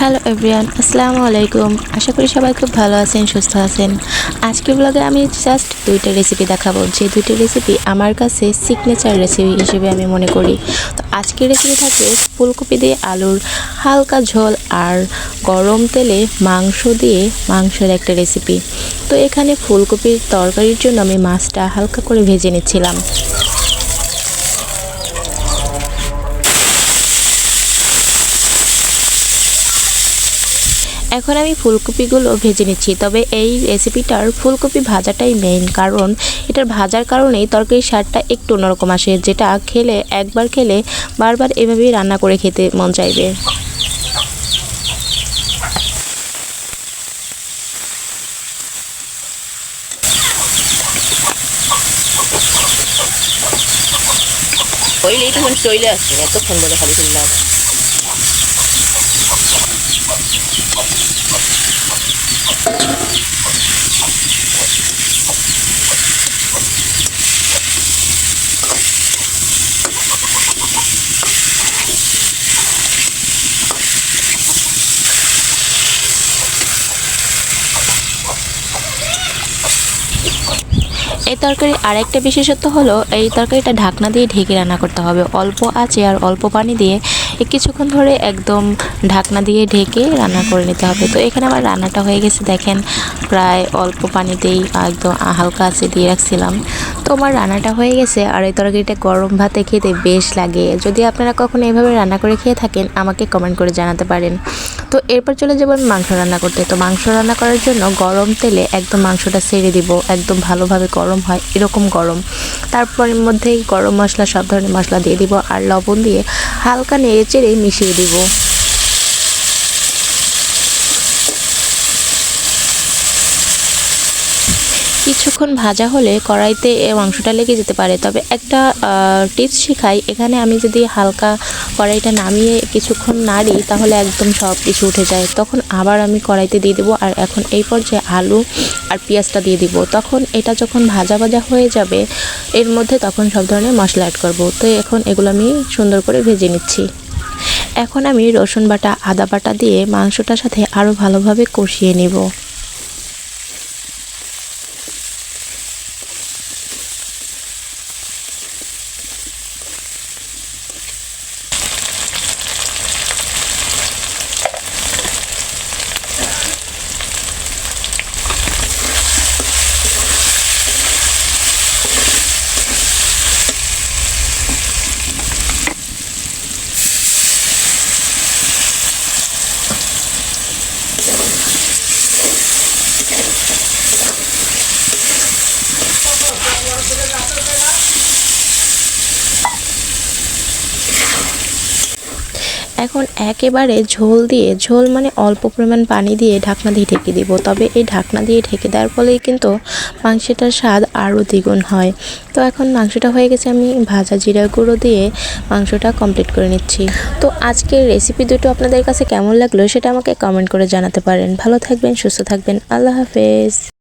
Hello everyone, আসসালামু আলাইকুম। আশা করি সবাই খুব ভালো আছেন, সুস্থ আছেন। আজকের ব্লগে আমি জাস্ট দুইটা রেসিপি দেখাবো, যে দুইটা রেসিপি আমার কাছে সিগনেচার রেসিপি হিসেবে আমি মনে করি। তো আজকের রেসিপি থাকবে ফুলকপি দিয়ে আলুর হালকা ঝোল আর গরম তেলে মাংস দিয়ে মাংসের একটা রেসিপি। তো এখানে ফুলকপির তরকারির জন্য আমি মাছটা হালকা করে ভেজে নিচ্ছিলাম। এখন আমি ফুলকপিগুলো ভেজে নিচ্ছি, তবে এই রেসিপিটার ফুলকপি ভাজাটাই মেইন, কারণ এটার ভাজার কারণেই তরকারির স্বাদটা একটু অন্যরকম আসে, যেটা খেলে একবার খেলে বারবার এভাবেই রান্না করে খেতে মন চাইবে। হইলেই তখন চলে আসছে, এতক্ষণ বলে খালি চলে আসছে। এই তরকারির আরেকটা বিশেষত্ব হলো, এই তরকারিটা ঢাকনা দিয়ে ঢেকে রান্না করতে হবে, অল্প আঁচে আর অল্প পানি দিয়ে কিছুক্ষণ ধরে একদম ঢাকনা দিয়ে ঢেকে রান্না করে নিতে হবে। তো এখানে আমার রান্নাটা হয়ে গেছে, দেখেন প্রায় অল্প পানিতেই একদম হালকা আঁচে দিয়ে রাখছিলাম। তো আমার রান্নাটা হয়ে গেছে, আর এই তরকারিটা গরম ভাতে খেতে বেশ লাগে। যদি আপনারা কখনো এভাবে রান্না করে খেয়ে থাকেন, আমাকে কমেন্ট করে জানাতে পারেন। তো এরপর চলে যাবো আমি মাংস রান্না করতে। তো মাংস রান্না করার জন্য গরম তেলে একদম মাংসটা ছেড়ে দিব, একদম ভালোভাবে গরম হয় এরকম গরম। তারপরের মধ্যেই গরম মশলা, সব ধরনের মশলা দিয়ে দিব আর লবণ দিয়ে হালকা নেড়ে চেড়ে মিশিয়ে দিব। কিছুক্ষণ ভাজা হলে কড়াইতে মাংসটা লেগে যেতে পারে, তবে একটা টিপস শেখাই। এখানে আমি যদি হালকা কড়াইটা নামিয়ে কিছুক্ষণ নাড়ি, তাহলে একদম সব কিছু উঠে যায়। তখন আবার আমি কড়াইতে দিয়ে দেবো, আর এখন এই পর্যায়ে আলু আর পেঁয়াজটা দিয়ে দিব। তখন এটা যখন ভাজা ভাজা হয়ে যাবে, এর মধ্যে তখন সব ধরনের মশলা অ্যাড করব। তো এখন এগুলো আমি সুন্দর করে ভেজে নিচ্ছি। এখন আমি রসুন বাটা, আদা বাটা দিয়ে মাংসটার সাথে আরও ভালোভাবে কষিয়ে নেব। এখন একেবারে ঝোল মানে অল্প পরিমাণ পানি দিয়ে ঢাকনা দিয়ে ঢেকে দিব। তবে এই ঢাকনা দিয়ে ঢেকে দেওয়ার ফলেই কিন্তু মাংসটার স্বাদ আরও দ্বিগুণ হয়। তো এখন মাংসটা হয়ে গেছে, আমি ভাজা জিরা গুঁড়ো দিয়ে মাংসটা কমপ্লিট করে নিচ্ছি। তো আজকের রেসিপি দুটো আপনাদের কাছে কেমন লাগলো সেটা আমাকে কমেন্ট করে জানাতে পারেন। ভালো থাকবেন, সুস্থ থাকবেন, আল্লাহ হাফেজ।